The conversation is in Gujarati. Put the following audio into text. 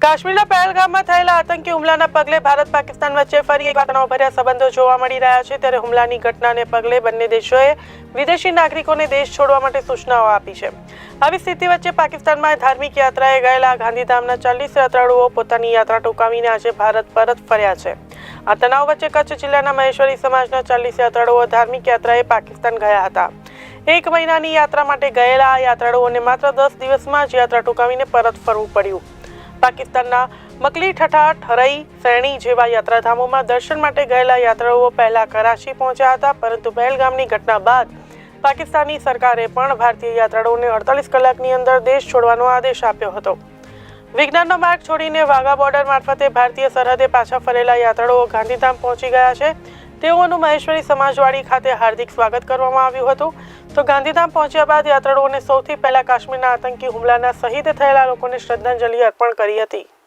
કાશ્મીરના પહેલગામમાં થયેલા આતંકી હુમલાના પગલે ભારત પાકિસ્તાન વચ્ચે ફરી એકવાર તણાવભર્યા સંબંધો જોવા મળી રહ્યા છે। ત્યારે હુમલાની ઘટનાને પગલે બંને દેશોએ વિદેશી નાગરિકોને દેશ છોડવા માટે સૂચનાઓ આપી છે। આવી સ્થિતિ વચ્ચે પાકિસ્તાનમાં ધાર્મિક યાત્રાએ ગયેલા ગાંધીધામના 40 યાત્રાળુઓ પોતાની યાત્રા ટૂંકાવીને આજે ભારત પરત ફર્યા છે। આ તણાવ વચ્ચે કચ્છ જિલ્લાના મહેશ્વરી સમાજના 40 યાત્રાળુઓ ધાર્મિક યાત્રાએ પાકિસ્તાન ગયા હતા। એક મહિનાની યાત્રા માટે ગયેલા આ યાત્રાળુઓને માત્ર 10 દિવસમાં જ યાત્રા ટૂંકાવીને પરત ફરવું પડ્યું। પાકિસ્તાનના મકલી ઠઠા ઠરઈ સૈણી જેવા યાત્રાધામોમાં દર્શન માટે ગયેલા યાત્રાળુઓ પહેલા કરાચી પહોંચ્યા હતા, પરંતુ પહેલગામની ઘટના બાદ પાકિસ્તાની સરકારે પણ ભારતીય યાત્રાળુઓને 48 કલાકની અંદર દેશ છોડવાનો આદેશ આપ્યો હતો। વિજ્ઞાનનો માર્ગ છોડીને વાઘા બોર્ડર મારફતે ભારતીય સરહદે પાછા ફરેલા યાત્રાળુઓ ગાંધીધામ પહોંચી ગયા છે। તેઓનું મહેશ્વરી સમાજવાડી ખાતે હાર્દિક સ્વાગત કરવામાં આવ્યું હતું। તો ગાંધીધામ પહોંચ્યા બાદ યાત્રાળુઓને સૌથી પહેલા કાશ્મીરના આતંકી હુમલાના શહીદ થયેલા લોકોને શ્રદ્ધાંજલિ અર્પણ કરી હતી।